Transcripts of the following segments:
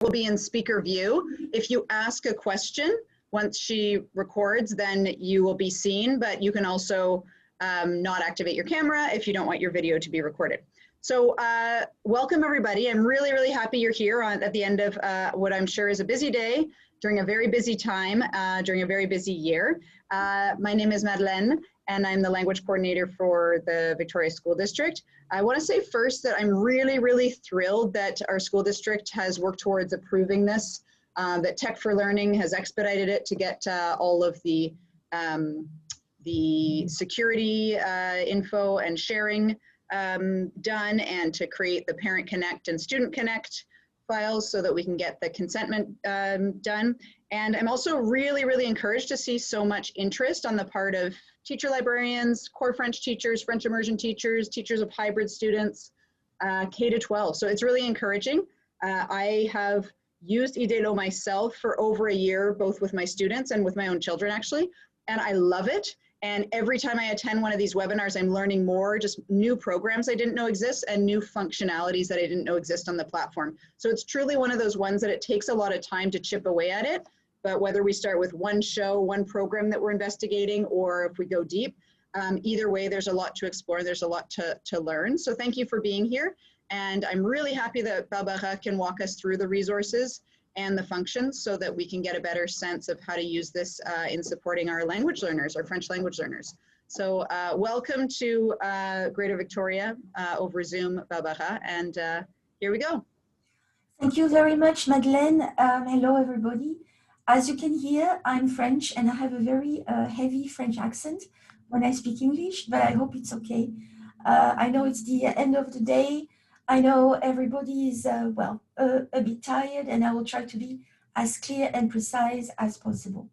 will be in speaker view. If you ask a question, once she records, then you will be seen, but you can also not activate your camera if you don't want your video to be recorded. So welcome everybody. I'm really, really happy you're here at the end of what I'm sure is a busy day, during a very busy time, during a very busy year. My name is Madeleine, and I'm the language coordinator for the Victoria School District. I want to say first that I'm really, really thrilled that our school district has worked towards approving this, that Tech for Learning has expedited it to get all of the security info and sharing done, and to create the Parent Connect and Student Connect files so that we can get the consentment done. And I'm also really, really encouraged to see so much interest on the part of teacher librarians, core French teachers, French immersion teachers, teachers of hybrid students, K to 12. So it's really encouraging. I have used Idéllo myself for over a year, both with my students and with my own children actually, and I love it. And every time I attend one of these webinars, I'm learning more, just new programs I didn't know exist and new functionalities that I didn't know exist on the platform. So it's truly one of those ones that it takes a lot of time to chip away at it. But whether we start with one show, one program that we're investigating, or if we go deep, either way, there's a lot to explore. There's a lot to learn. So thank you for being here. And I'm really happy that Barbara can walk us through the resources and the functions so that we can get a better sense of how to use this in supporting our language learners, our French language learners. So welcome to Greater Victoria over Zoom, Barbara, and here we go. Thank you very much, Madeleine. Hello, everybody. As you can hear, I'm French and I have a very heavy French accent when I speak English, but I hope it's okay. I know it's the end of the day. I know everybody is, a bit tired, and I will try to be as clear and precise as possible.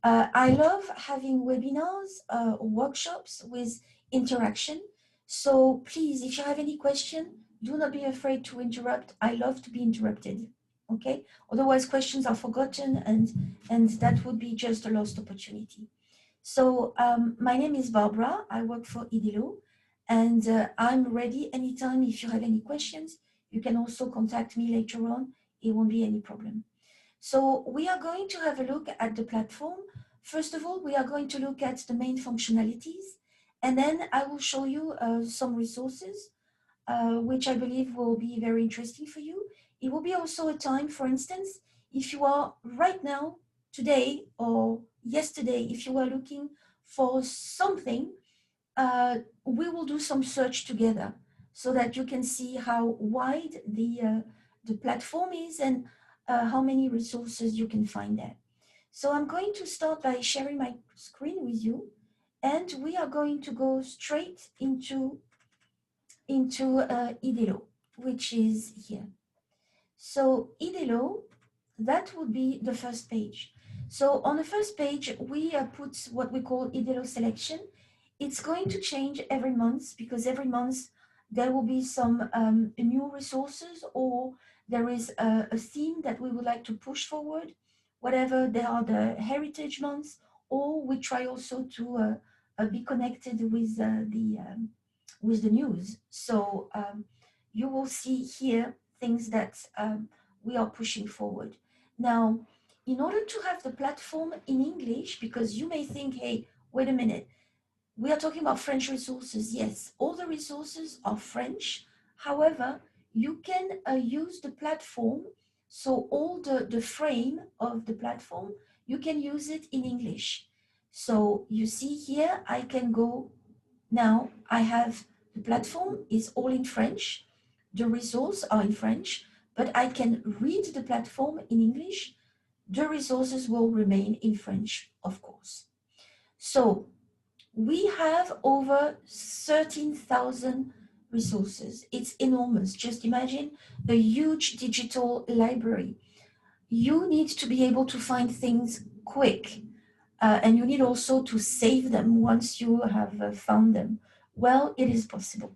I love having webinars, workshops with interaction. So please, if you have any question, do not be afraid to interrupt. I love to be interrupted, okay? Otherwise, questions are forgotten, and that would be just a lost opportunity. So my name is Barbara. I work for Idéllo. And I'm ready anytime. If you have any questions, you can also contact me later on. It won't be any problem. So we are going to have a look at the platform. First of all, we are going to look at the main functionalities, and then I will show you some resources, which I believe will be very interesting for you. It will be also a time, for instance, if you are right now, today or yesterday, if you are looking for something, we will do some search together so that you can see how wide the platform is and how many resources you can find there. So I'm going to start by sharing my screen with you, and we are going to go straight into Idéllo, which is here. So Idéllo, that would be the first page. So on the first page, we put what we call Idéllo selection. It's going to change every month because every month there will be some new resources, or there is a theme that we would like to push forward, whatever. There are the heritage months, or we try also to be connected with the news. So you will see here things that we are pushing forward. Now, in order to have the platform in English, because you may think, hey, wait a minute, we are talking about French resources. Yes, all the resources are French. However, you can use the platform. So all the frame of the platform, you can use it in English. So you see here, I can go now. I have the platform is all in French. The resources are in French, but I can read the platform in English. The resources will remain in French, of course. So we have over 13,000 resources. It's enormous. Just imagine a huge digital library. You need to be able to find things quick, and you need also to save them once you have found them. Well, it is possible.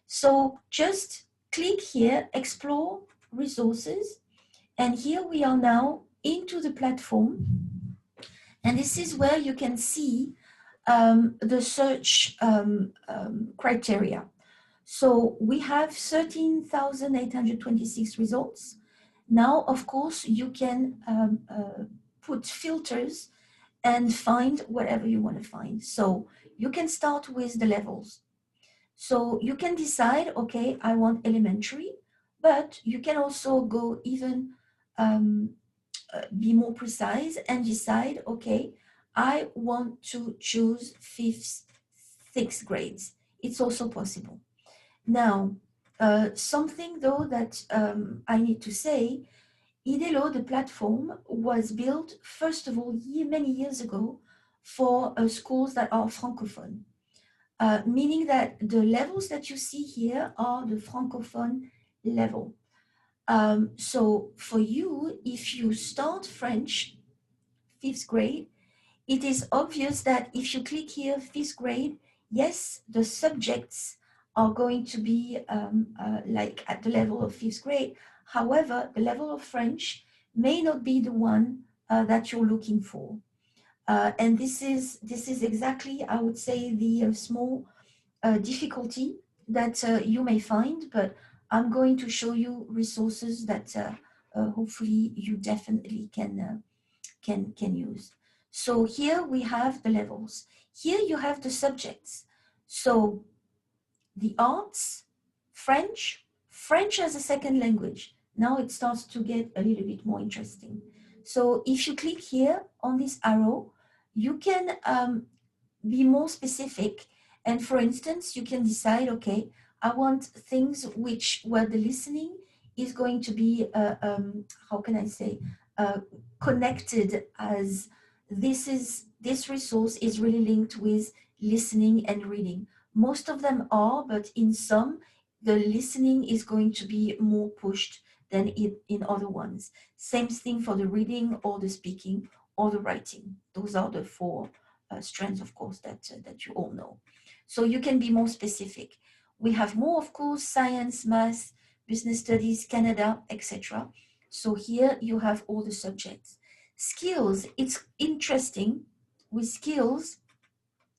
So just click here, explore resources, and here we are now into the platform. And this is where you can see the search criteria. So we have 13,826 results. Now, of course, you can put filters and find whatever you want to find. So you can start with the levels. So you can decide, okay, I want elementary, but you can also go even be more precise and decide, okay, I want to choose fifth, sixth grades. It's also possible. Now, something though that I need to say, Idéllo, the platform, was built, first of all, many years ago for schools that are Francophone, meaning that the levels that you see here are the Francophone level. So for you, if you start French, fifth grade, it is obvious that if you click here, fifth grade, yes, the subjects are going to be like at the level of fifth grade. However, the level of French may not be the one that you're looking for. And this is exactly, I would say, the small difficulty that you may find, but I'm going to show you resources that hopefully you definitely can use. So here we have the levels. Here you have the subjects. So the arts, French, French as a second language. Now it starts to get a little bit more interesting. So if you click here on this arrow, you can be more specific. And for instance, you can decide, okay, I want things where the listening is going to be, how can I say, connected, as this resource is really linked with listening and reading. Most of them are, but in some, the listening is going to be more pushed than in other ones. Same thing for the reading or the speaking or the writing. Those are the four strands, of course, that you all know. So you can be more specific. We have more, of course, science, math, business studies, Canada, etc. So here you have all the subjects. Skills, it's interesting. With skills,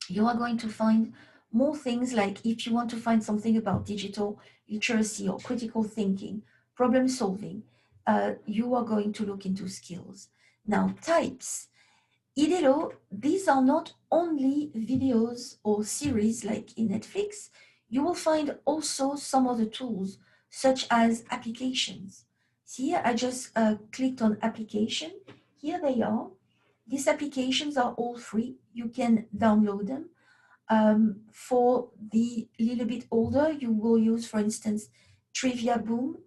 you are going to find more things, like if you want to find something about digital literacy or critical thinking, problem solving, you are going to look into skills. Now, types. Idéllo, these are not only videos or series like in Netflix. You will find also some other tools, such as applications. See, I just clicked on application. Here they are. These applications are all free. You can download them. For the little bit older, you will use, for instance, Trivia Boom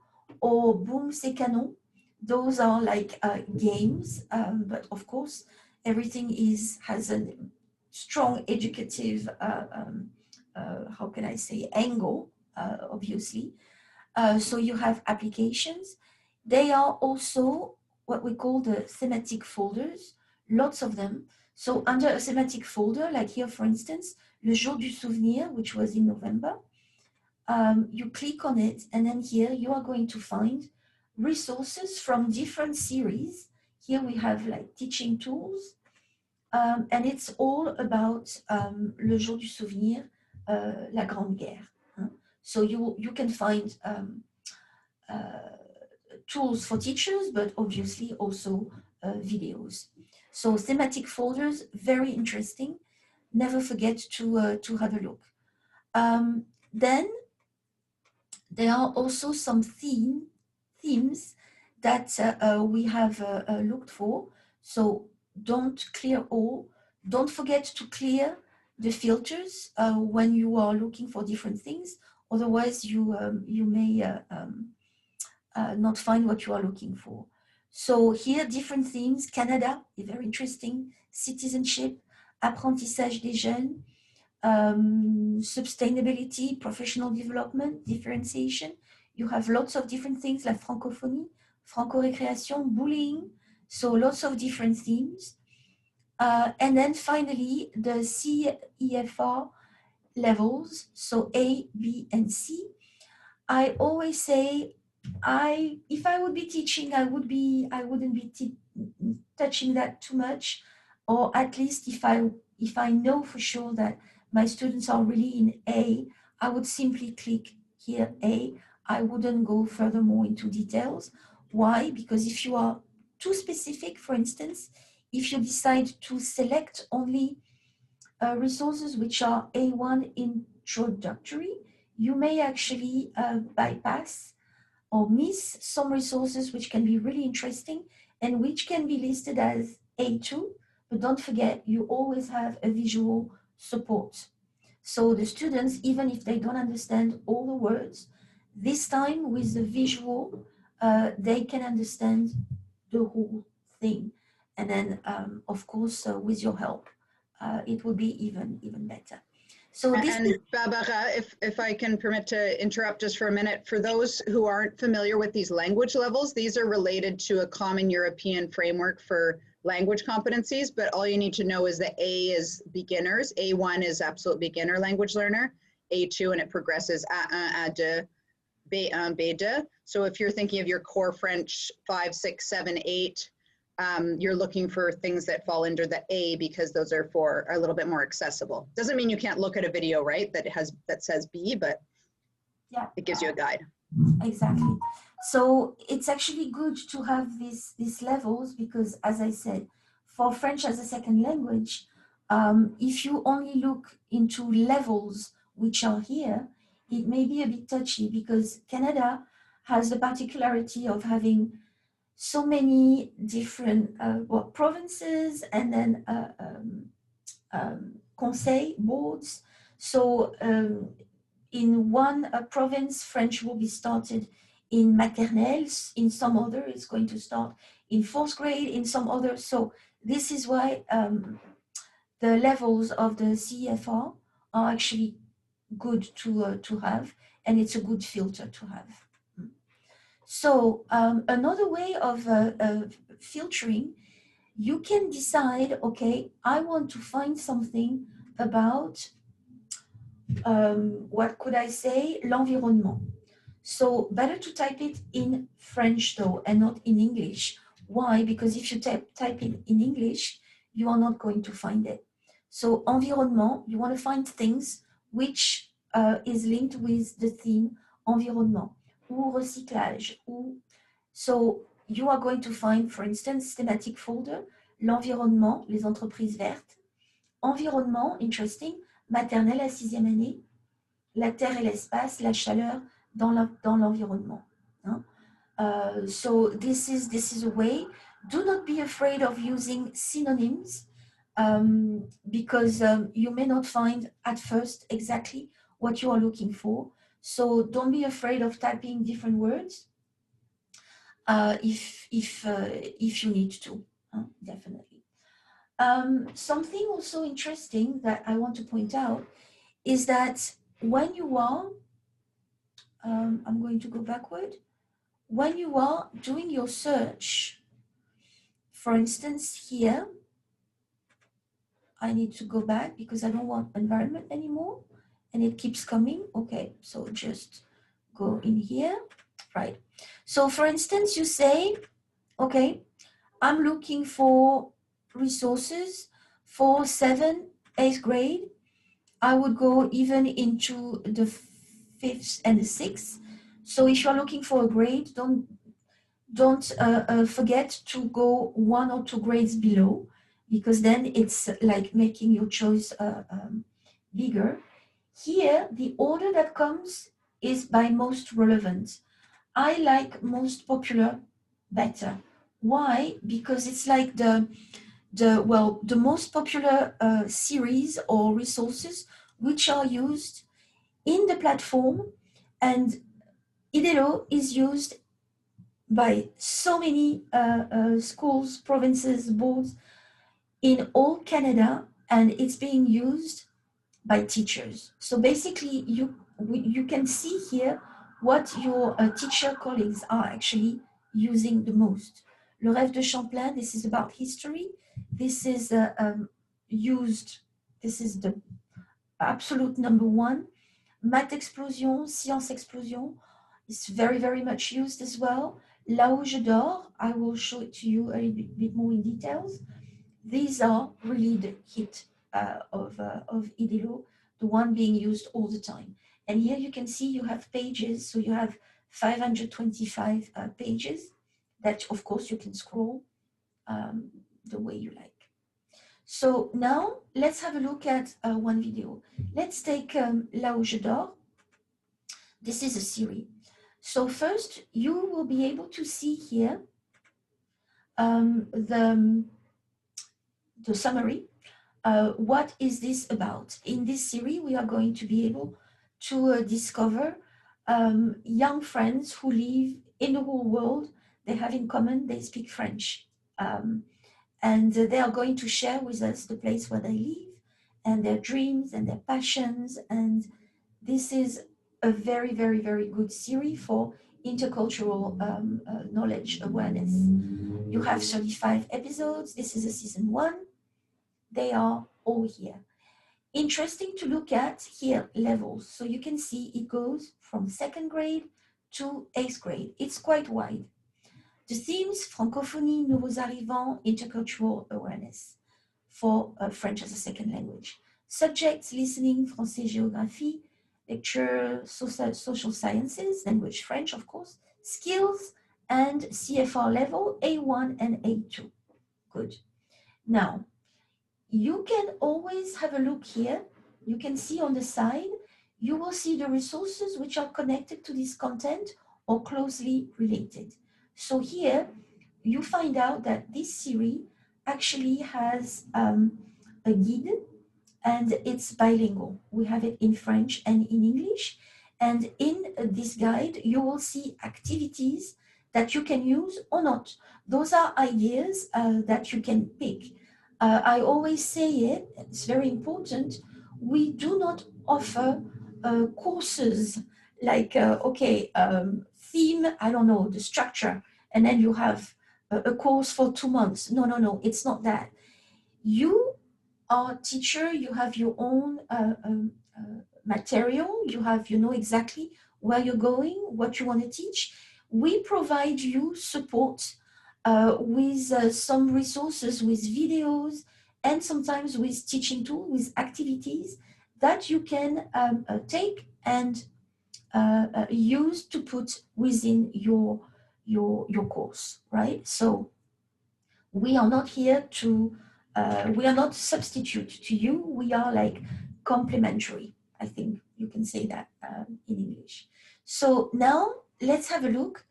or Boom C'est Canon. Those are like games, but of course, everything has a strong educative, how can I say, angle, obviously. So you have applications. They are also what we call the thematic folders, lots of them. So under a thematic folder, like here, for instance, Le Jour du Souvenir, which was in November, you click on it, and then here you are going to find resources from different series. Here we have like teaching tools, and it's all about Le Jour du Souvenir, La Grande Guerre. So you can find tools for teachers, but obviously also videos. So thematic folders, very interesting. Never forget to have a look. Then there are also some themes that we have looked for. So don't clear all. Don't forget to clear the filters when you are looking for different things. Otherwise, you may not find what you are looking for. So here, different themes. Canada, very interesting. Citizenship, apprentissage des jeunes, sustainability, professional development, differentiation. You have lots of different things like francophonie, franco-récréation, bullying. So lots of different themes. And then finally, the CEFR levels, so A, B, and C. I always say, if I would be teaching, I wouldn't be touching that too much, or at least if I know for sure that my students are really in A, I would simply click here A. I wouldn't go furthermore into details. Why? Because if you are too specific, for instance, if you decide to select only resources which are A1 introductory, you may actually bypass or miss some resources which can be really interesting and which can be listed as A2. But don't forget, you always have a visual support. So the students, even if they don't understand all the words, this time with the visual, they can understand the whole thing. And then, of course, with your help, it will be even better. So this and Barbara, if I can permit to interrupt just for a minute, for those who aren't familiar with these language levels, these are related to a common European framework for language competencies, but all you need to know is that A is beginners, A1 is absolute beginner language learner, A2 and it progresses A1, A2, B1, B2. So if you're thinking of your core French 5, 6, 7, 8, you're looking for things that fall under the A because those are a little bit more accessible. Doesn't mean you can't look at a video, right, that says B, but yeah, it gives you a guide. Exactly. So it's actually good to have these levels because, as I said, for French as a second language, if you only look into levels which are here, it may be a bit touchy because Canada has the particularity of having so many different provinces and then conseil boards. So in one province, French will be started in maternelle. In some other, it's going to start in fourth grade. In some other, so this is why the levels of the CEFR are actually good to have, and it's a good filter to have. So another way of filtering, you can decide, okay, I want to find something about, what could I say, l'environnement. So better to type it in French though, and not in English. Why? Because if you type it in English, you are not going to find it. So environnement, you want to find things which is linked with the theme environnement, ou recyclage, ou so you are going to find, for instance, thematic folder, l'environnement, les entreprises vertes, environnement, interesting, maternelle à 6e année, la terre et l'espace, la chaleur dans l'environnement. Hein? So this is a way. Do not be afraid of using synonyms because you may not find at first exactly what you are looking for. So don't be afraid of typing different words. If you need to, definitely. Something also interesting that I want to point out is that when you are, I'm going to go backward, when you are doing your search, for instance, here, I need to go back because I don't want environment anymore, and it keeps coming. Okay, so just go in here, right? So for instance, you say, okay, I'm looking for resources for 7th, 8th grade. I would go even into the 5th and the 6th. So if you're looking for a grade, don't forget to go 1 or 2 grades below, because then it's like making your choice bigger. Here, the order that comes is by most relevant. I like most popular better. Why? Because it's like the most popular series or resources which are used in the platform, and Idéllo is used by so many schools, provinces, boards in all Canada, and it's being used by teachers. So basically, you can see here what your teacher colleagues are actually using the most. Le Rêve de Champlain, this is about history. This is used, this is the absolute number one. Math Explosion, Science Explosion is very, very much used as well. Là où je dors, I will show it to you a little bit more in details. These are really the hit of Idéllo, the one being used all the time. And here you can see you have pages, so you have 525 pages. that, of course, you can scroll the way you like. So now let's have a look at one video. Let's take Là où je dors. This is a series. So first, you will be able to see here the summary. What is this about? In this series, we are going to be able to discover young friends who live in the whole world. They have in common, they speak French. And they are going to share with us the place where they live and their dreams and their passions. And this is a very, very, very good series for intercultural knowledge awareness. You have 35 episodes. This is a season 1. They are all here. Interesting to look at here, levels. So you can see it goes from 2nd grade to 8th grade. It's quite wide. The themes, francophonie, nouveaux arrivants, intercultural awareness for French as a second language. Subjects, listening, français, géographie, lecture, social sciences, language French, of course, skills, and CFR level, A1 and A2. Good. Now, you can always have a look here. You can see on the side, you will see the resources which are connected to this content or closely related. So here, you find out that this series actually has a guide, and it's bilingual. We have it in French and in English. And in this guide, you will see activities that you can use or not. Those are ideas that you can pick. I always say it, it's very important. We do not offer courses like, theme, I don't know, the structure, and then you have a course for 2 months. No, it's not that. You are a teacher, you have your own material, you know exactly where you're going, what you want to teach. We provide you support with some resources, with videos, and sometimes with teaching tools, with activities that you can take and use to put within your course, right? So we are not here to, we are not substitute to you. We are like complementary. I think you can say that in English. So now let's have a look.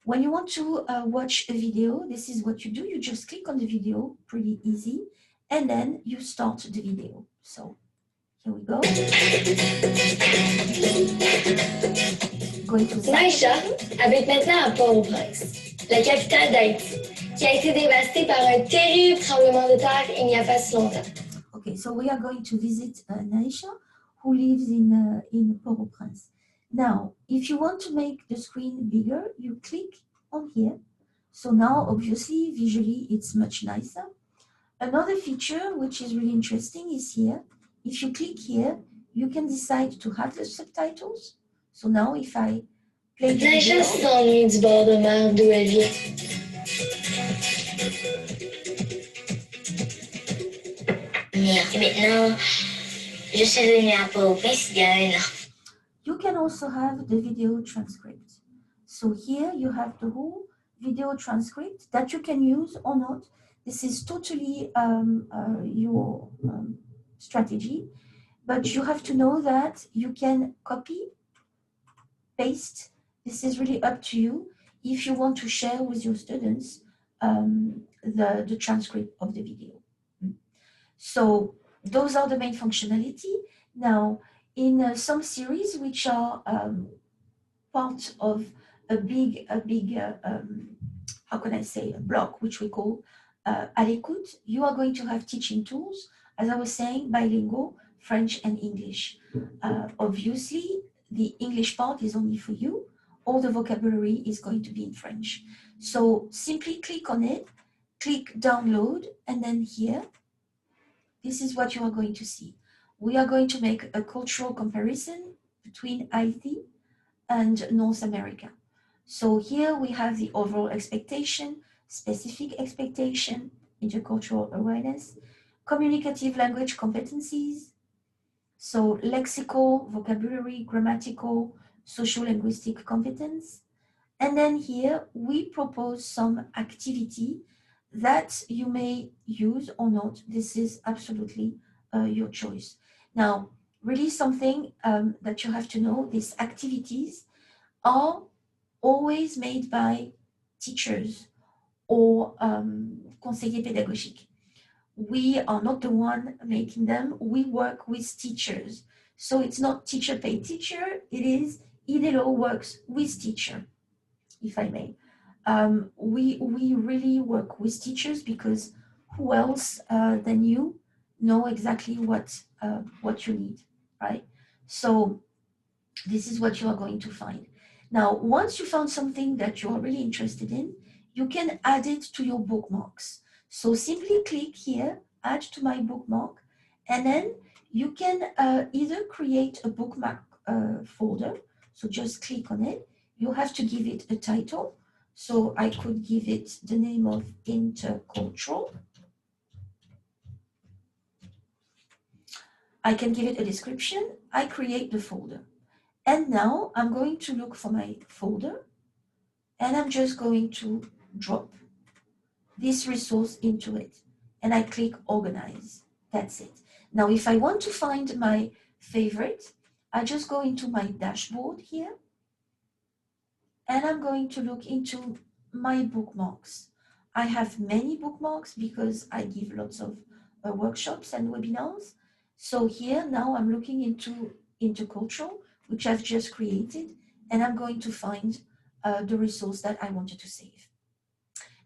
When you want to watch a video, this is what you do. You just click on the video, pretty easy, and then you start the video. So here we go. Maïcha habite maintenant à Port-au-Prince, la capitale d'Haïti, qui a été dévastée par un terrible tremblement de terre il n'y a pas si longtemps. Okay, so we are going to visit Naisha, who lives in Port-au-Prince. Now, if you want to make the screen bigger, you click on here. So now, obviously, visually, it's much nicer. Another feature, which is really interesting, is here. If you click here, you can decide to have the subtitles. So now, if I play the Naïcha video, s'ennuie du bord de mer d'où elle vient. Et maintenant, je suis venue à Port-au-Prince il y a 1 an. you can also have the video transcript. So here you have the whole video transcript that you can use or not. This is totally your strategy, but you have to know that you can copy, paste. This is really up to you if you want to share with your students the transcript of the video. So those are the main functionality. Now, in some series which are part of a big how can I say, a block, which we call à l'écoute, you are going to have teaching tools, as I was saying, bilingual, French and English. Obviously, the English part is only for you. All the vocabulary is going to be in French. So simply click on it, click download, and then here, this is what you are going to see. We are going to make a cultural comparison between Haiti and North America. So here we have the overall expectation, specific expectation, intercultural awareness, communicative language competencies, so lexical, vocabulary, grammatical, social linguistic competence, And then here we propose some activity that you may use or not. This is absolutely your choice. Now, really something that you have to know, these activities are always made by teachers or conseillers pédagogiques. We are not the one making them. We work with teachers. So it's not teacher pay teacher. It is Idéllo works with teacher, if I may. We really work with teachers because who else than you know exactly what you need, right? So this is what you are going to find. Now, once you found something that you are really interested in, you can add it to your bookmarks. So simply click here, add to my bookmark, and then you can either create a bookmark folder. So just click on it. You have to give it a title. So I could give it the name of intercultural. I can give it a description. I create the folder. And now I'm going to look for my folder and I'm just going to drop this resource into it. And I click organize. That's it. Now, if I want to find my favorite, I just go into my dashboard here and I'm going to look into my bookmarks. I have many bookmarks because I give lots of workshops and webinars. So here now I'm looking into intercultural, which I've just created, and I'm going to find the resource that I wanted to save.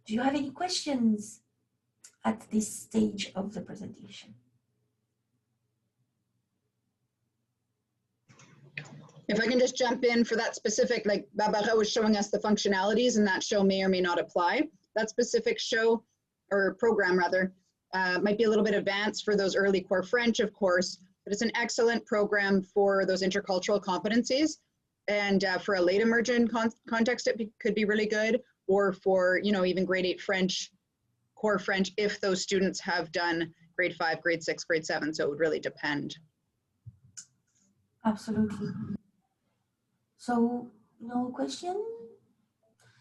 Do you have any questions at this stage of the presentation? If I can just jump in for that specific, like Barbara was showing us the functionalities and that show may or may not apply. That specific show or program rather might be a little bit advanced for those early core French, of course, but it's an excellent program for those intercultural competencies. And for a late immersion context, it could be really good, or for, you know, even grade 8 French, core French, if those students have done grade 5, grade 6, grade 7. So it would really depend. Absolutely. So no question?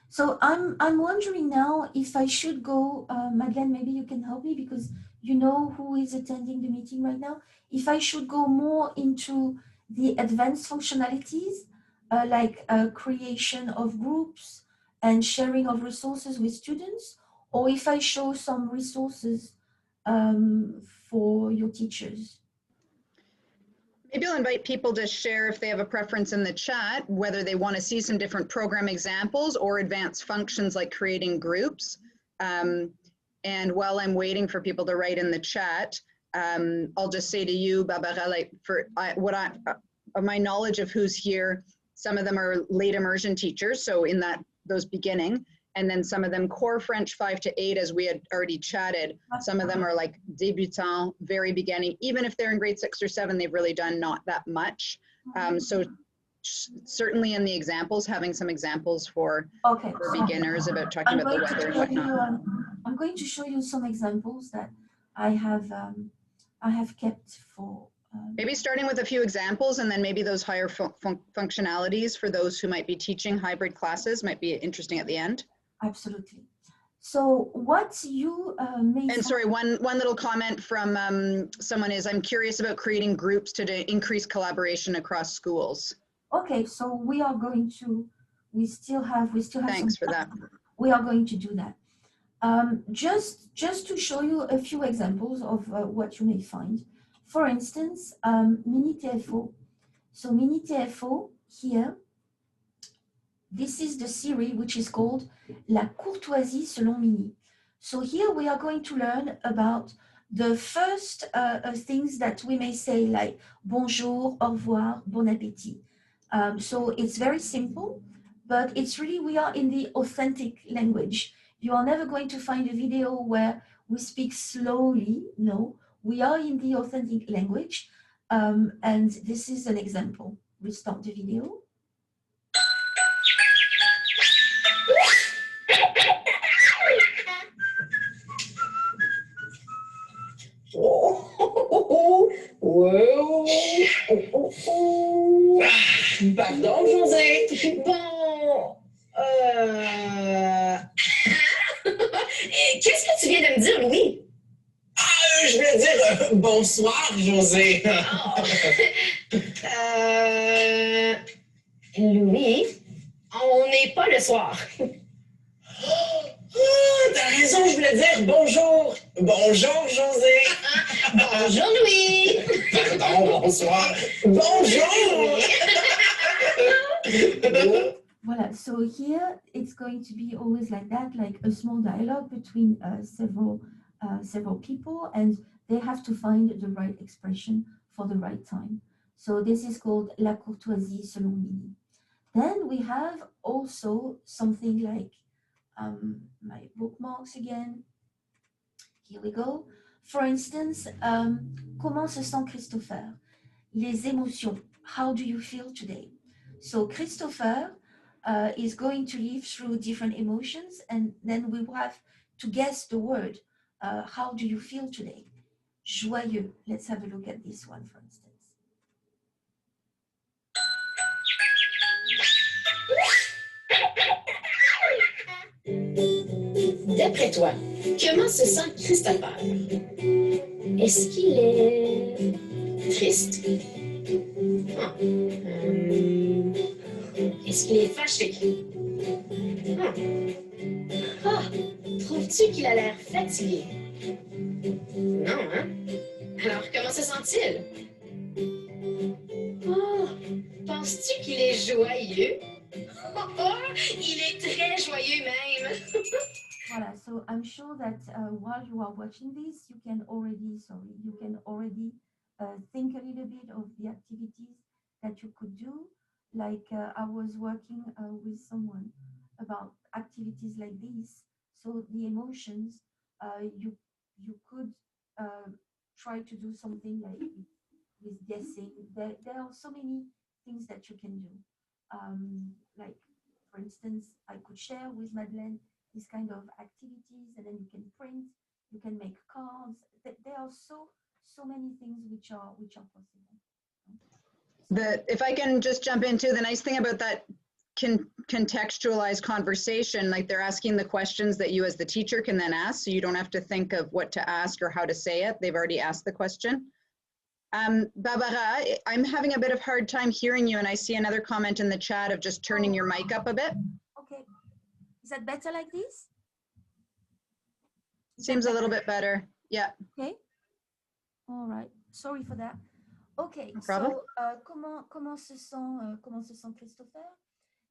So I'm wondering now if I should go, Madeleine, maybe you can help me because you know who is attending the meeting right now. If I should go more into the advanced functionalities, like creation of groups and sharing of resources with students, or if I show some resources for your teachers. Maybe I'll invite people to share if they have a preference in the chat, whether they want to see some different program examples or advanced functions like creating groups. And while I'm waiting for people to write in the chat, I'll just say to you, Barbara, like of my knowledge of who's here, some of them are late immersion teachers, so in those beginning, and then some of them core French 5 to 8, as we had already chatted. Some of them are like débutant, very beginning. Even if they're in grade 6 or 7, they've really done not that much. So certainly in the examples, having some examples for beginners about talking about the weather and whatnot. I'm going to show you some examples that I have kept for. Maybe starting with a few examples and then maybe those higher functionalities for those who might be teaching hybrid classes might be interesting at the end. Absolutely. So what you may... And sorry, one little comment from someone is, I'm curious about creating groups to increase collaboration across schools. Okay, so we are going to, we still have Thanks for that. We are going to do that. Just to show you a few examples of what you may find. For instance, Mini TFO. So Mini TFO here, this is the series which is called La courtoisie selon Mini. So here we are going to learn about the first things that we may say, like bonjour, au revoir, bon appétit. So it's very simple, but it's really, we are in the authentic language. You are never going to find a video where we speak slowly. No, we are in the authentic language. And this is an example. We start the video. Pardon, José. Bon, Mais qu'est-ce que tu viens de me dire, Louis? Je voulais dire bonsoir, José. Louis, on n'est pas le soir. T'as raison, je voulais dire bonjour. Bonjour, José. Bonjour, Louis. Pardon, bonsoir. Bonjour. Voilà, so here it's going to be always like that, like a small dialogue between several people, and they have to find the right expression for the right time. So this is called la courtoisie selon Mini. Then we have also something like my bookmarks again. Here we go. For instance, comment se sent Christopher? Les émotions. How do you feel today? So Christopher is going to live through different emotions, and then we will have to guess the word. How do you feel today? Joyeux. Let's have a look at this one, for instance. D'après toi, comment se sent Christopher? Est-ce qu'il est triste? Est-ce qu'il est fâché? Trouves-tu qu'il a l'air fatigué? Non, hein? Alors, comment se sent-il? Penses-tu qu'il est joyeux? Il est très joyeux même! Voilà, so I'm sure that while you are watching this, you can already think a little bit of the activities that you could do. Like I was working with someone about activities like this. So the emotions, you could try to do something like with guessing. There are so many things that you can do. Like, for instance, I could share with Madeleine these kind of activities, and then you can print, you can make cards. There are so many things which are possible. If I can just jump into the nice thing about that contextualized conversation, like they're asking the questions that you as the teacher can then ask, so you don't have to think of what to ask or how to say it. They've already asked the question. Barbara, I'm having a bit of hard time hearing you, and I see another comment in the chat of just turning your mic up a bit. Okay. Is that better like this? Seems a little bit better. Yeah. Okay. All right. Sorry for that. Okay. No problem. So, comment se sent Christopher?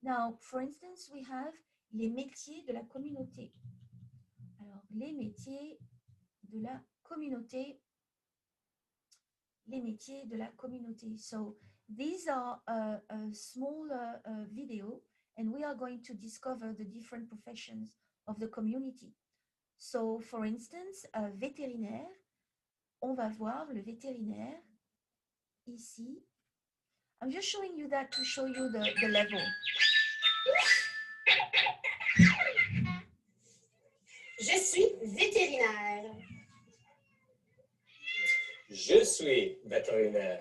Now, for instance, we have les métiers de la communauté. Alors, les métiers de la communauté. Les métiers de la communauté. So, these are a small video, and we are going to discover the different professions of the community. So, for instance, vétérinaire, on va voir le vétérinaire ici. I'm just showing you that to show you the level. Je suis vétérinaire. Je suis vétérinaire.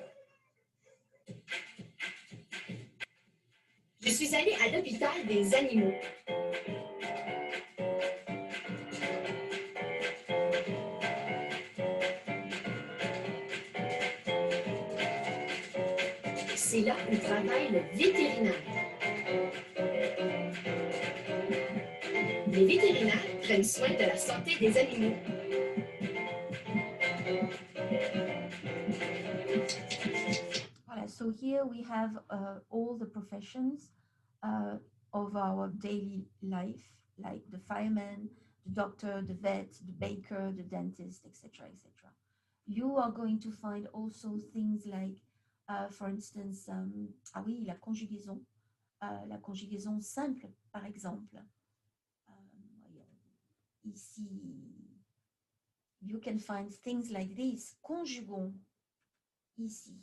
Je suis allée à l'hôpital des animaux. C'est là où travaille le vétérinaire. Les vétérinaires prennent soin de la santé des animaux. So here we have all the professions of our daily life, like the fireman, the doctor, the vet, the baker, the dentist, etc., etc. You are going to find also things like, for instance, la conjugaison simple, par exemple. Ici, you can find things like this, conjugons, ici.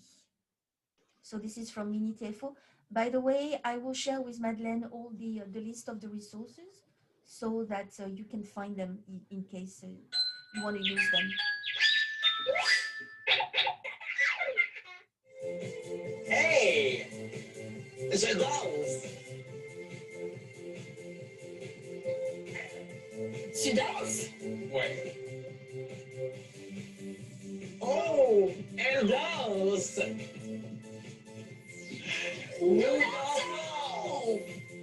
So this is from Mini TFO. By the way, I will share with Madeleine all the list of the resources so that you can find them in case you want to use them. Hey! Je danse! Tu danses? Ouais. Oh, elle danse. Nous dansons.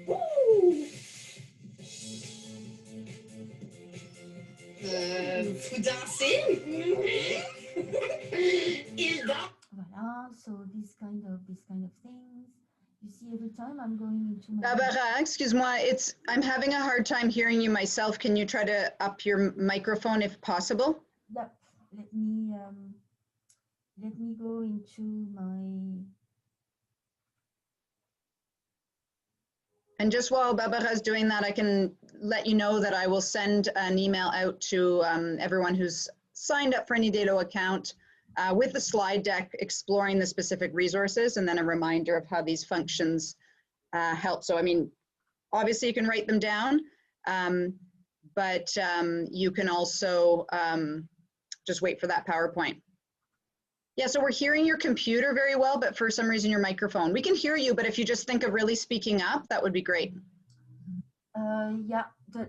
Wouh! Vous dansez? Oui. Il danse. Voilà, so this kind of things. You see, every time I'm going into my Barbara, excuse-moi, I'm having a hard time hearing you myself. Can you try to up your microphone if possible? Yep. Let me go into my. And just while Barbara is doing that, I can let you know that I will send an email out to everyone who's signed up for an Idéllo account with the slide deck exploring the specific resources and then a reminder of how these functions help. So, I mean, obviously you can write them down, but you can also just wait for that PowerPoint. Yeah, so we're hearing your computer very well, but for some reason your microphone. We can hear you, but if you just think of really speaking up, that would be great. Yeah,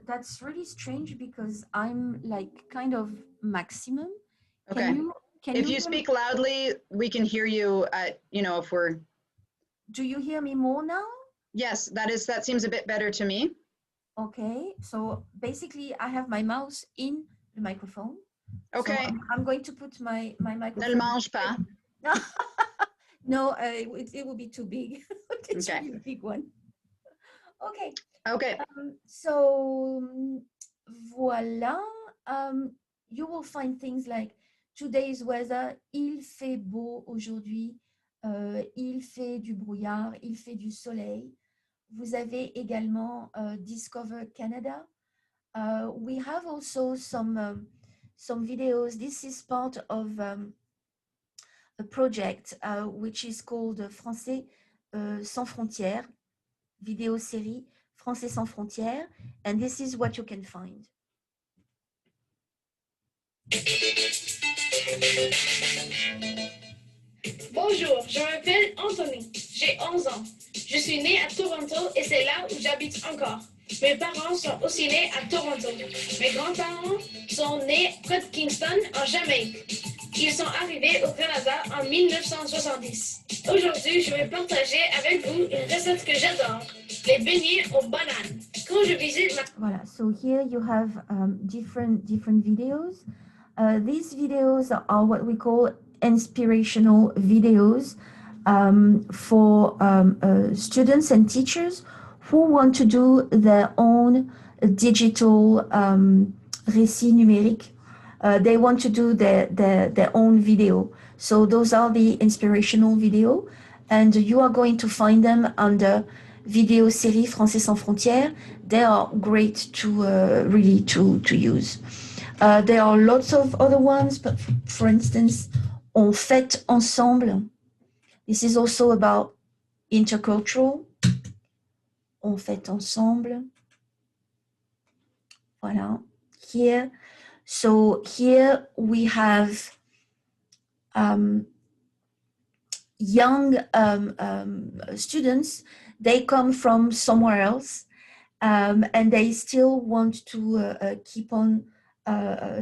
that's really strange because I'm like kind of maximum. Okay. If you speak loudly, we can hear you at, you know, if we're. Do you hear me more now? Yes, that seems a bit better to me. Okay, so basically I have my mouse in the microphone. Okay. So I'm going to put my microphone. Ne le mange pas. No, it will be too big. It's Okay. really a big one. Okay. Okay. So voilà. You will find things like today's weather. Il fait beau aujourd'hui. Il fait du brouillard. Il fait du soleil. Vous avez également Discover Canada. We have also some videos. This is part of a project which is called Français sans frontières, vidéo série Français sans frontières, and this is what you can find. Bonjour, je m'appelle Anthony, j'ai 11 ans. Je suis née à Toronto et c'est là où j'habite encore. Mes parents sont aussi nés à Toronto. Mes grands-parents sont nés près de Kingston, en Jamaïque. Ils sont arrivés au Canada en 1970. Aujourd'hui, je vais partager avec vous une recette que j'adore, les beignets aux bananes. Quand je visite ma... Voilà, so here you have different videos. These videos are what we call inspirational videos for students and teachers who want to do their own digital récit numérique. They want to do their own video. So those are the inspirational video, and you are going to find them under vidéo série Français sans frontières. They are great to really to use. There are lots of other ones, but for instance, On fête ensemble. This is also about intercultural. On fête ensemble. Voilà. Here. So here we have young students. They come from somewhere else, and they still want to keep on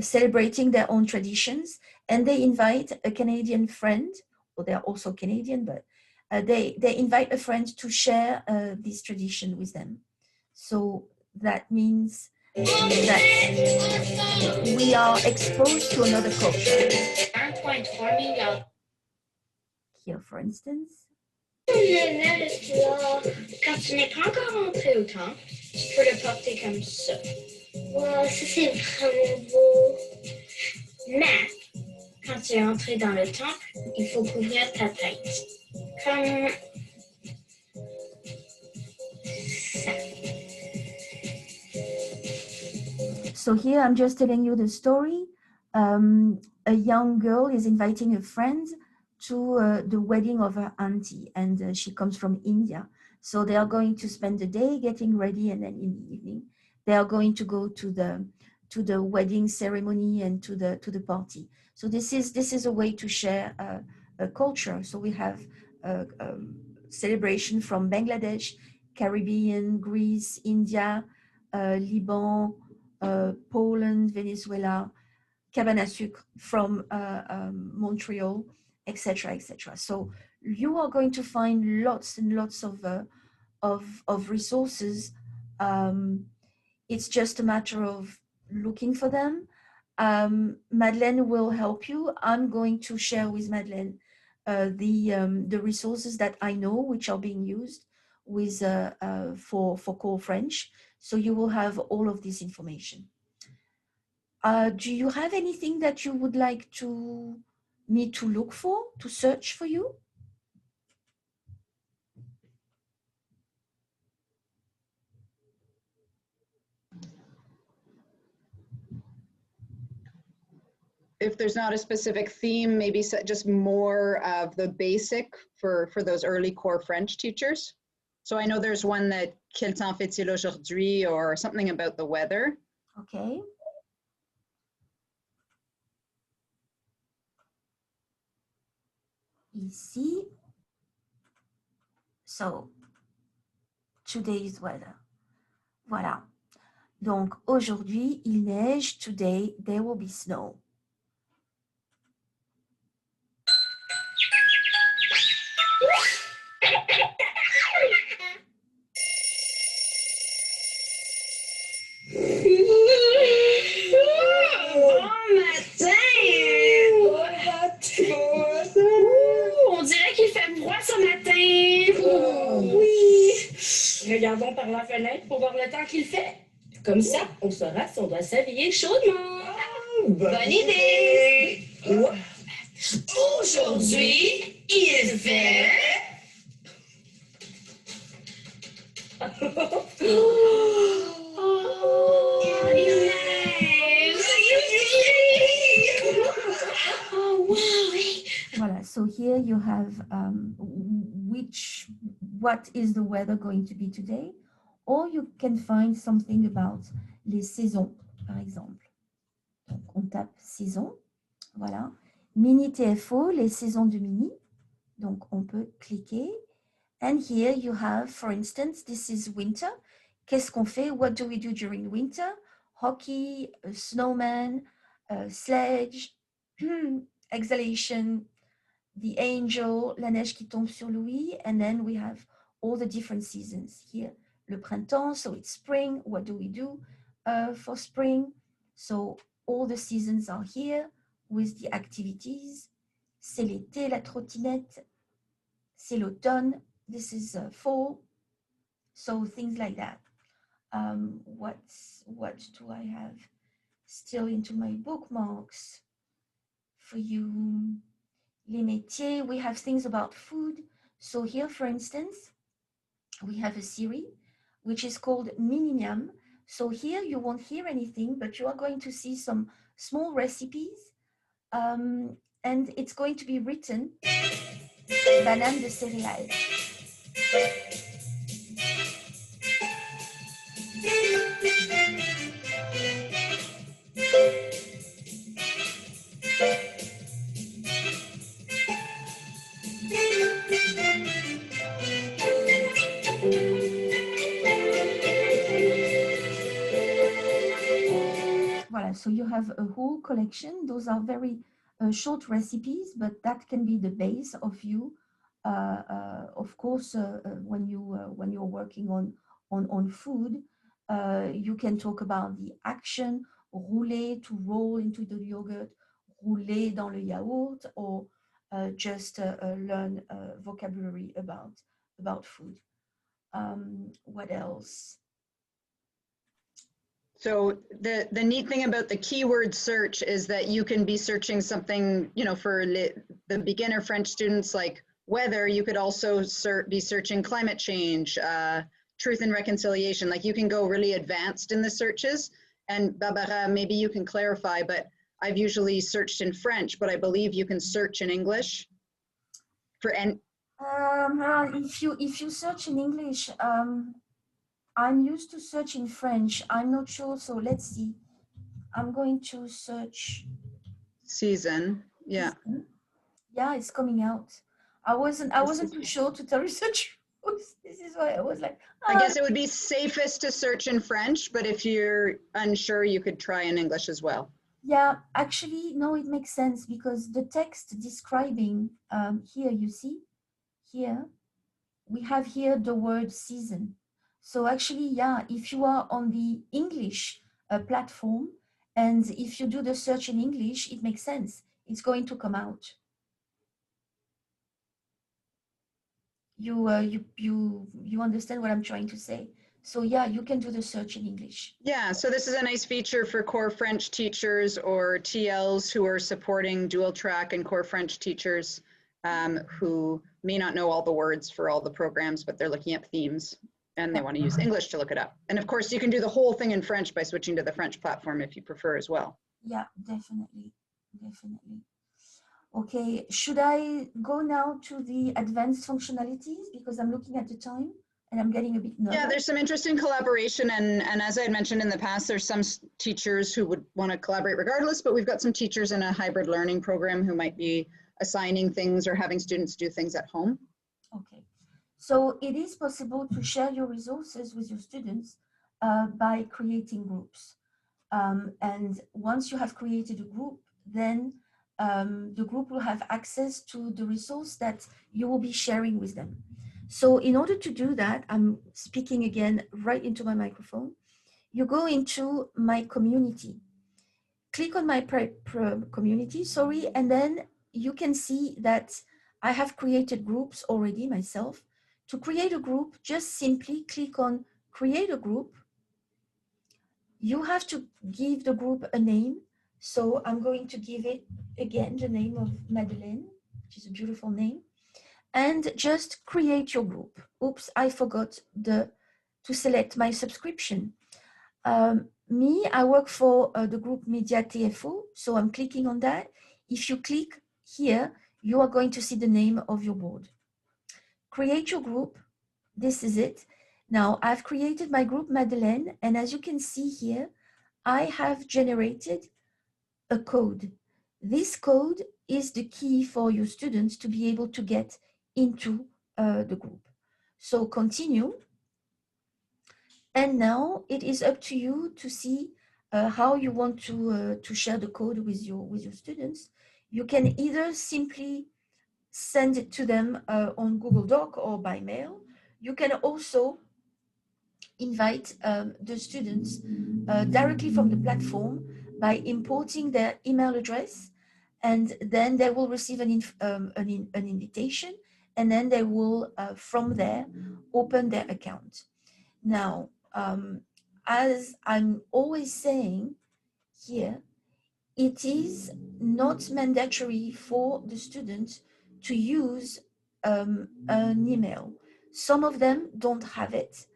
celebrating their own traditions. And they invite a Canadian friend, or they're also Canadian, but they invite a friend to share this tradition with them. So that means that we are exposed to another culture. 1,3 milliard. Here, for instance. Quand tu n'es pas encore entré au temps, tu peux le porter comme ça. Wow, ça c'est vraiment beau. Mais, quand tu es entré dans le temple, il faut couvrir ta tête. Comme ça. So here I'm just telling you the story. A young girl is inviting a friend to the wedding of her auntie, and she comes from India. So they are going to spend the day getting ready, and then in the evening they are going to go to the wedding ceremony and to the party. So this is a way to share a culture. So we have celebration from Bangladesh, Caribbean, Greece, India, Liban, Poland, Venezuela, cabane à sucre from Montreal, etc., etc. So you are going to find lots and lots of resources. It's just a matter of looking for them. Madeleine will help you. I'm going to share with Madeleine the resources that I know which are being used with for Core French. So you will have all of this information. Do you have anything that you would like me to look for, to search for you? If there's not a specific theme, maybe just more of the basic for those early core French teachers. So I know there's one that quel temps fait-il aujourd'hui, or something about the weather. Okay. Ici. So, today's weather. Voilà. Donc, aujourd'hui, il neige. Today, there will be snow. On dirait qu'il fait froid ce matin. Oui. Regardons par la fenêtre pour voir le temps qu'il fait. Comme ça, on saura si on doit s'habiller chaudement. Bonne idée. Aujourd'hui, il fait... Voilà, so here you have what is the weather going to be today, or you can find something about les saisons, par exemple. Donc, on tape saison, voilà. Mini TFO, les saisons de mini. Donc, on peut cliquer. And here you have, for instance, this is winter. Qu'est-ce qu'on fait? What do we do during winter? Hockey, snowman, sledge, exhalation, the angel, la neige qui tombe sur Louis, and then we have all the different seasons here. Le printemps, so it's spring. What do we do for spring? So all the seasons are here with the activities. C'est l'été, la trottinette. C'est l'automne. This is fall. So things like that. What do I have still into my bookmarks for you? Les métiers, we have things about food. So here, for instance, we have a series which is called Minimium. So here you won't hear anything, but you are going to see some small recipes. And it's going to be written banane de céréales. Voilà, so you have a whole collection. Those are very short recipes, but that can be the base of you. Of course, when you're working on food, you can talk about the action, rouler, to roll into the yogurt, rouler dans le yaourt, or just learn vocabulary about food. What else? So the neat thing about the keyword search is that you can be searching something, you know, for the beginner French students like weather. You could also be searching climate change, truth and reconciliation. Like you can go really advanced in the searches. And Barbara, maybe you can clarify, but I've usually searched in French, but I believe you can search in English. If you search in English, I'm used to search in French. I'm not sure, so let's see. I'm going to search season. Yeah. Season. Yeah, it's coming out. I wasn't too sure to tell you the truth. This is why I was like, I guess it would be safest to search in French, but if you're unsure, you could try in English as well. yeah, actually, no, it makes sense because the text describing here, you see, here, we have here the word season. So actually, yeah, if you are on the English platform and if you do the search in English, it makes sense. It's going to come out. You understand what I'm trying to say. So yeah, you can do the search in English. Yeah, so this is a nice feature for core French teachers or TLs who are supporting dual track and core French teachers who may not know all the words for all the programs, but they're looking at themes and they want to use English to look it up. And of course, you can do the whole thing in French by switching to the French platform if you prefer as well. Yeah, definitely, definitely. Okay, should I go now to the advanced functionalities because I'm looking at the time and I'm getting a bit nervous? Yeah, there's some interesting collaboration and as I had mentioned in the past, there's some teachers who would want to collaborate regardless, but we've got some teachers in a hybrid learning program who might be assigning things or having students do things at home. Okay, so it is possible to share your resources with your students by creating groups. And once you have created a group, then the group will have access to the resource that you will be sharing with them. So in order to do that, I'm speaking again right into my microphone. You go into my community. Click on my community, and then you can see that I have created groups already myself. To create a group, just simply click on create a group. You have to give the group a name. So I'm going to give it again the name of Madeleine, which is a beautiful name, and just create your group. Oops, I forgot to select my subscription. Me, I work for the group Media TFO, so I'm clicking on that. If you click here, you are going to see the name of your board. Create your group. This is it. Now I've created my group Madeleine, and as you can see here, I have generated a code. This code is the key for your students to be able to get into the group. So continue. And now it is up to you to see how you want to share the code with your students. You can either simply send it to them on Google Doc or by mail. You can also invite the students directly from the platform by importing their email address, and then they will receive an invitation, and then they will from there open their account. Now, as I'm always saying here, it is not mandatory for the students to use an email. Some of them don't have it,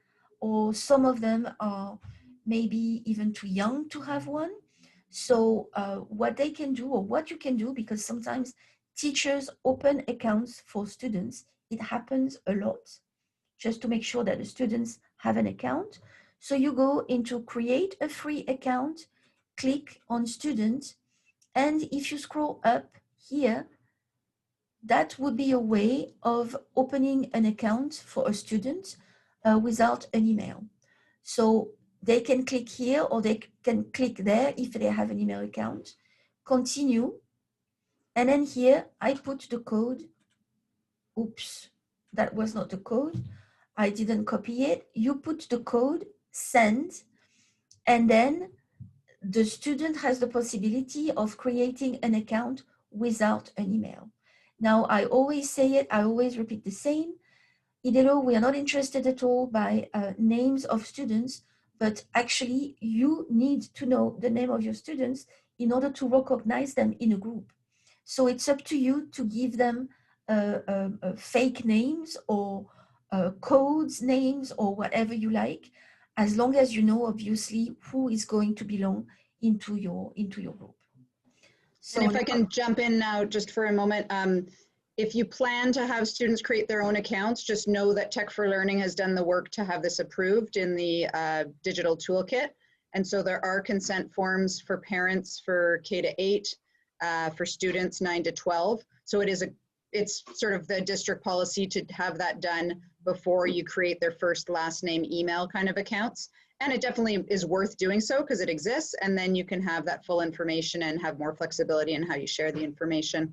or some of them are maybe even too young to have one. So what they can do, or what you can do, because sometimes teachers open accounts for students, it happens a lot, just to make sure that the students have an account. So you go into create a free account, click on student, and if you scroll up here, that would be a way of opening an account for a student without an email. So they can click here or they can click there if they have an email account, continue, and then here I put the code. Oops, that was not the code. I didn't copy it. You put the code, send, and then the student has the possibility of creating an account without an email. Now, I always say it, I always repeat the same. Idéllo, we are not interested at all by names of students, but actually you need to know the name of your students in order to recognize them in a group. So it's up to you to give them fake names or codes names or whatever you like, as long as you know obviously who is going to belong into your group. So and if I can jump in now just for a moment, if you plan to have students create their own accounts, just know that Tech for Learning has done the work to have this approved in the digital toolkit. And so there are consent forms for parents for K-8, for students 9 to 12. So it's sort of the district policy to have that done before you create their first, last name, email kind of accounts. And it definitely is worth doing so because it exists. And then you can have that full information and have more flexibility in how you share the information,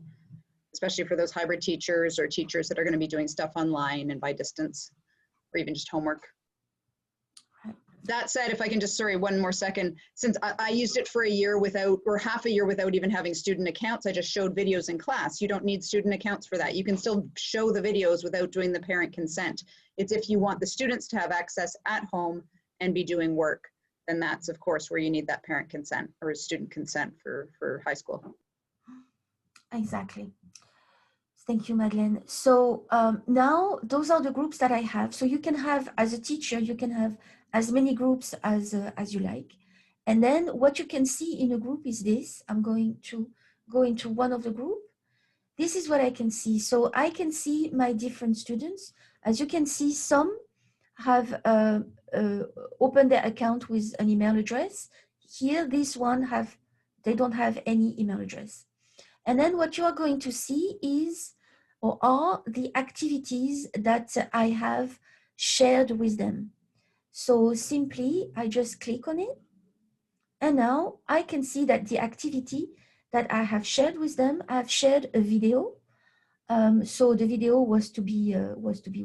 especially for those hybrid teachers or teachers that are going to be doing stuff online and by distance, or even just homework. That said, if I can just, sorry, one more second, since I used it for a year without, or half a year without even having student accounts, I just showed videos in class. You don't need student accounts for that. You can still show the videos without doing the parent consent. It's if you want the students to have access at home and be doing work, then that's of course where you need that parent consent or student consent for high school. Exactly. Thank you, Madeleine. So now those are the groups that I have. So you can have, as a teacher, you can have as many groups as you like. And then what you can see in a group is this. I'm going to go into one of the group. This is what I can see. So I can see my different students. As you can see, some have opened their account with an email address. Here, this one they don't have any email address. And then what you are going to see is, or are the activities that I have shared with them. So simply, I just click on it. And now I can see that the activity that I have shared with them, I've shared a video. So the video was to be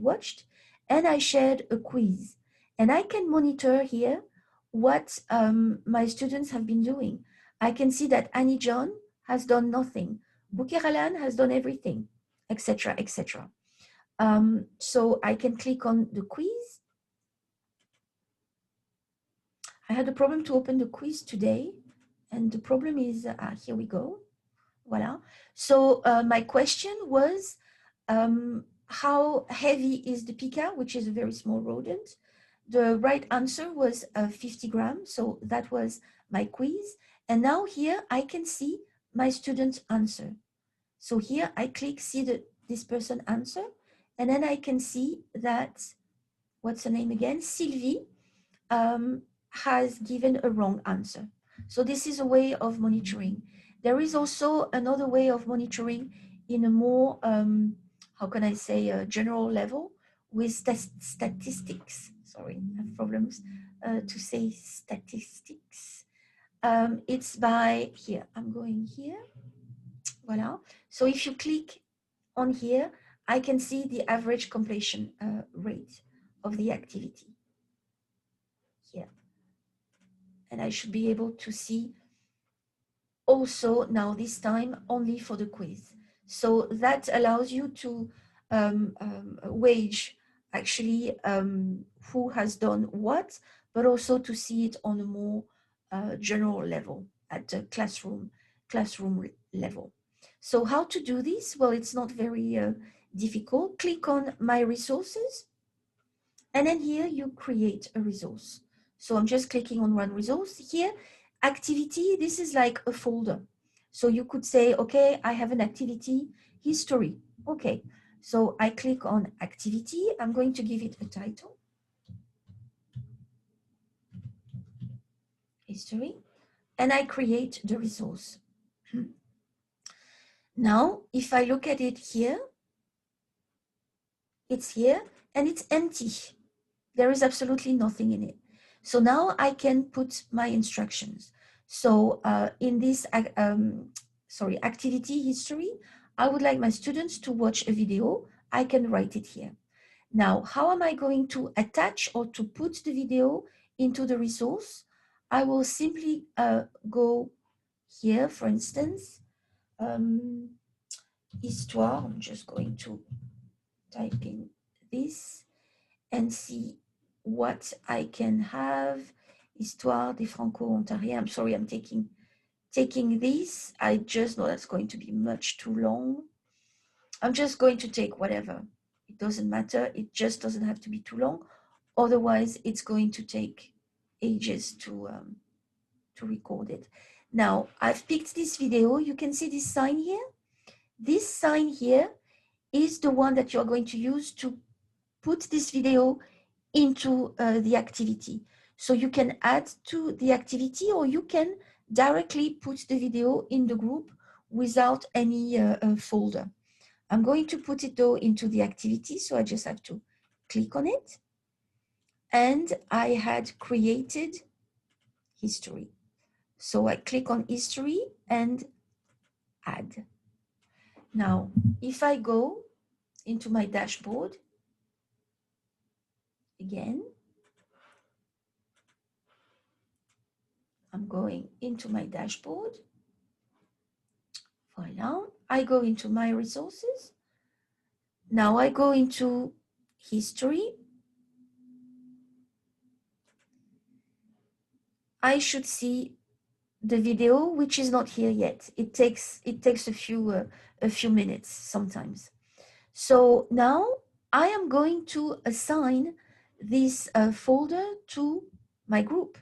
watched, and I shared a quiz. And I can monitor here what my students have been doing. I can see that Annie John has done nothing. Bouker Alan has done everything, etc., etc. So I can click on the quiz. I had a problem to open the quiz today, and the problem is, here we go. Voila. So my question was, how heavy is the pica, which is a very small rodent? The right answer was 50 grams. So that was my quiz. And now here I can see my student's answer. So here I click see this person answer, and then I can see that, what's her name again? Sylvie has given a wrong answer. So this is a way of monitoring. There is also another way of monitoring in a more, how can I say, a general level with statistics. Sorry, I have problems to say statistics. It's by here. I'm going here. Voila. So if you click on here, I can see the average completion rate of the activity here. And I should be able to see also now this time only for the quiz. So that allows you to wage actually who has done what, but also to see it on a more general level at the classroom level. So how to do this? Well, it's not very difficult. Click on my resources, and then here you create a resource. So I'm just clicking on one resource here. Activity, this is like a folder. So you could say, okay, I have an activity, history. Okay, so I click on activity. I'm going to give it a title. History. And I create the resource. Now, if I look at it here, it's here and it's empty. There is absolutely nothing in it. So now I can put my instructions. So in this activity history, I would like my students to watch a video. I can write it here. Now, how am I going to attach or to put the video into the resource? I will simply go here, for instance, histoire. I'm just going to type in this and see what I can have. Histoire des Franco-Ontariens. I'm sorry, I'm taking this. I just know that's going to be much too long. I'm just going to take whatever. It doesn't matter. It just doesn't have to be too long. Otherwise, it's going to take ages to record it. Now, I've picked this video. You can see this sign here. This sign here is the one that you're going to use to put this video into the activity. So you can add to the activity, or you can directly put the video in the group without any folder. I'm going to put it though into the activity, so I just have to click on it, and I had created history. So I click on history and add. Now, if I go into my dashboard again, I'm going into my dashboard. Voila. I go into my resources. Now I go into history. I should see the video, which is not here yet. It takes a few minutes sometimes. So now I am going to assign this folder to my group,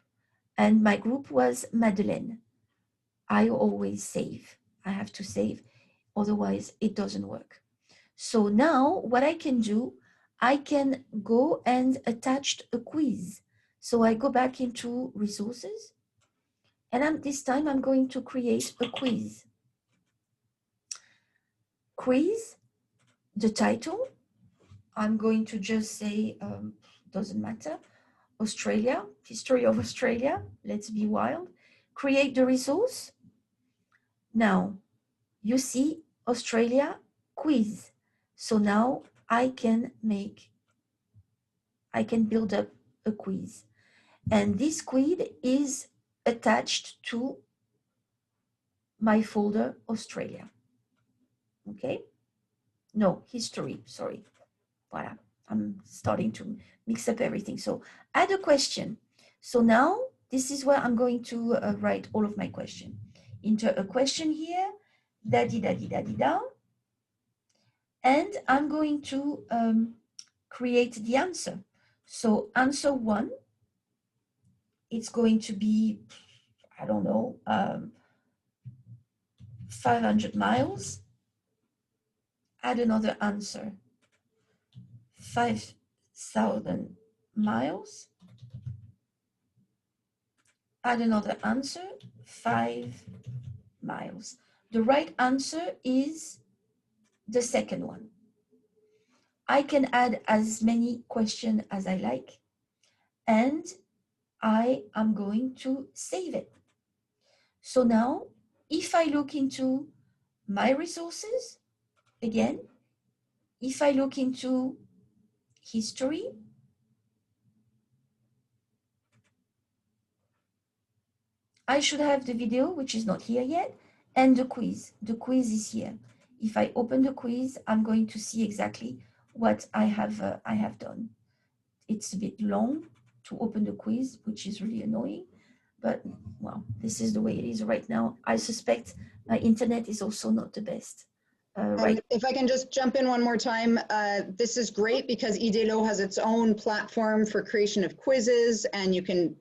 and my group was Madeleine. I always save. I have to save, otherwise it doesn't work. So now what I can do, I can go and attach a quiz. So I go back into resources, and this time I'm going to create a quiz. Quiz, the title, I'm going to just say, doesn't matter, Australia, history of Australia, let's be wild. Create the resource. Now, you see Australia quiz. So now I can build up a quiz. And this quiz is attached to my folder Australia. Okay? No, history, sorry. Voilà, I'm starting to mix up everything. So add a question. So now this is where I'm going to write all of my question. Enter a question here, da-di-da-di-da-di-da. And I'm going to create the answer. So answer 1, it's going to be, I don't know, 500 miles. Add another answer, 5,000 miles. Add another answer, 5 miles. The right answer is the second one. I can add as many questions as I like, and I am going to save it. So now, if I look into my resources, again, if I look into history, I should have the video, which is not here yet, and the quiz. The quiz is here. If I open the quiz, I'm going to see exactly what I have done. It's a bit long to open the quiz, which is really annoying, but well, this is the way it is right now. I suspect my internet is also not the best. Right. If I can just jump in one more time, this is great because Idéllo has its own platform for creation of quizzes, and you can,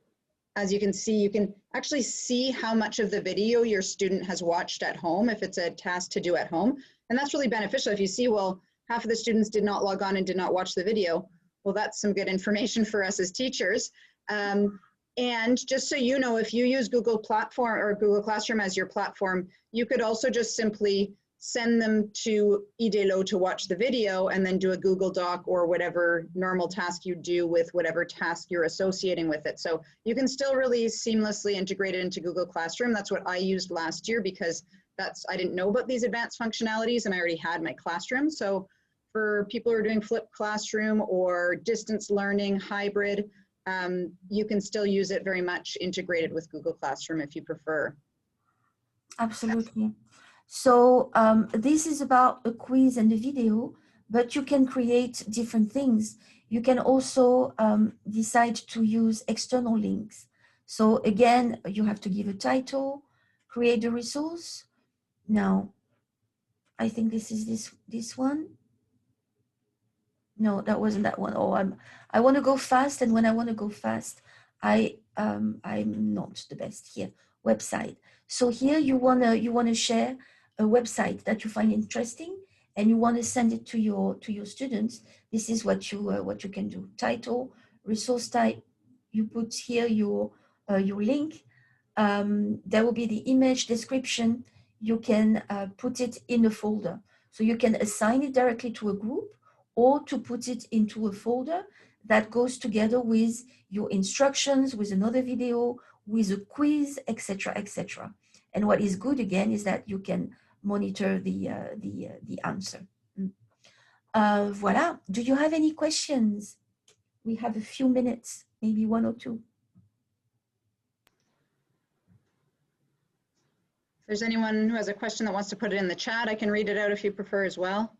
as you can see, you can actually see how much of the video your student has watched at home if it's a task to do at home. And that's really beneficial. If you see, well, half of the students did not log on and did not watch the video, well, that's some good information for us as teachers. And just so you know, if you use Google Platform or Google Classroom as your platform, you could also just simply send them to Idéllo to watch the video and then do a Google Doc or whatever normal task you do with whatever task you're associating with it. So you can still really seamlessly integrate it into Google Classroom. That's what I used last year because I didn't know about these advanced functionalities and I already had my classroom. So for people who are doing flipped classroom or distance learning, hybrid, you can still use it very much integrated with Google Classroom if you prefer. Absolutely. So this is about a quiz and a video, but you can create different things. You can also decide to use external links. So again, you have to give a title, create a resource. Now, I think this is this one. No, that wasn't that one. Oh, I want to go fast, and when I want to go fast, I'm not the best here. Website. So here you wanna share a website that you find interesting, and you want to send it to your students. This is what you can do. Title, resource type. You put here your link. There will be the image description. You can put it in a folder, so you can assign it directly to a group, or to put it into a folder that goes together with your instructions, with another video, with a quiz, etc., etc. And what is good again is that you can monitor the answer. Voilà. Do you have any questions? We have a few minutes, maybe one or two. If there's anyone who has a question that wants to put it in the chat, I can read it out if you prefer as well.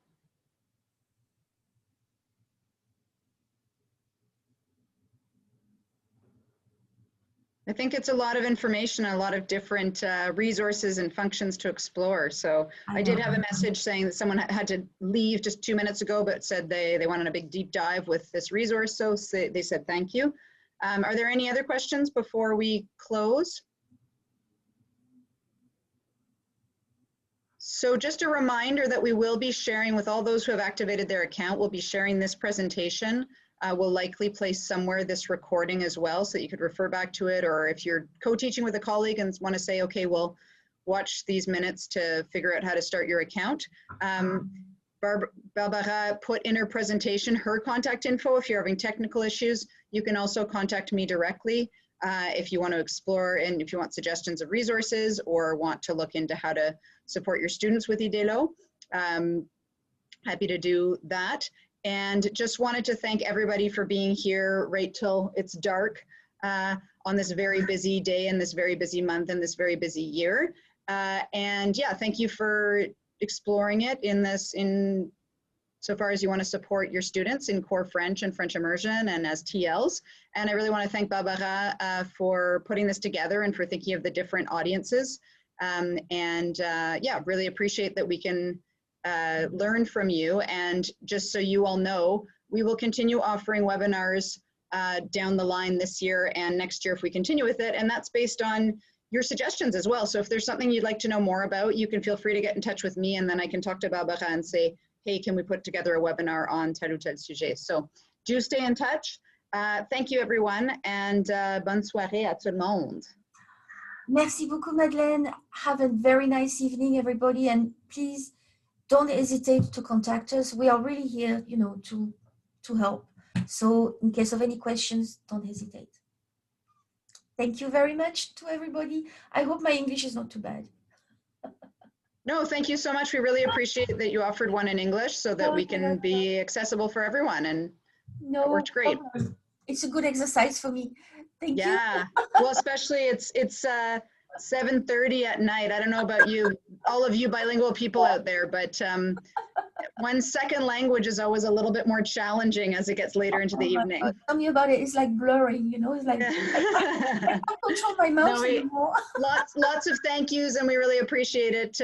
I think it's a lot of information, a lot of different resources and functions to explore. So I did have a message saying that someone had to leave just 2 minutes ago, but said they wanted a big deep dive with this resource. So they said thank you. Are there any other questions before we close? So just a reminder that we will be sharing with all those who have activated their account, we'll be sharing this presentation. We'll likely place somewhere this recording as well so that you could refer back to it, or if you're co-teaching with a colleague and want to say, okay, well, watch these minutes to figure out how to start your account. Barbara put in her presentation her contact info. If you're having technical issues, you can also contact me directly if you want to explore and if you want suggestions of resources or want to look into how to support your students with Idéllo. Happy to do that. And just wanted to thank everybody for being here right till it's dark on this very busy day and this very busy month and this very busy year. And yeah, thank you for exploring it in so far as you want to support your students in core French and French immersion and as TLs. And I really want to thank Barbara for putting this together and for thinking of the different audiences. Yeah, really appreciate that we can learn from you. And just so you all know, we will continue offering webinars down the line this year and next year if we continue with it. And that's based on your suggestions as well. So if there's something you'd like to know more about, you can feel free to get in touch with me and then I can talk to Barbara and say, hey, can we put together a webinar on tel ou tel sujet? So do stay in touch. Thank you everyone and bonne soirée à tout le monde. Merci beaucoup, Madeleine. Have a very nice evening, everybody. And please don't hesitate to contact us. We are really here, you know, to help. So in case of any questions, don't hesitate. Thank you very much to everybody. I hope my English is not too bad. No, thank you so much. We really appreciate that you offered one in English so that we can be accessible for everyone, and it worked great. It's a good exercise for me. Thank you. Yeah, well, especially it's 7:30 at night. I don't know about you, all of you bilingual people out there, but one second language is always a little bit more challenging as it gets later into the evening. Tell me about it. It's like blurring, you know, it's like I can't control my mouth anymore. Lots of thank yous, and we really appreciate it.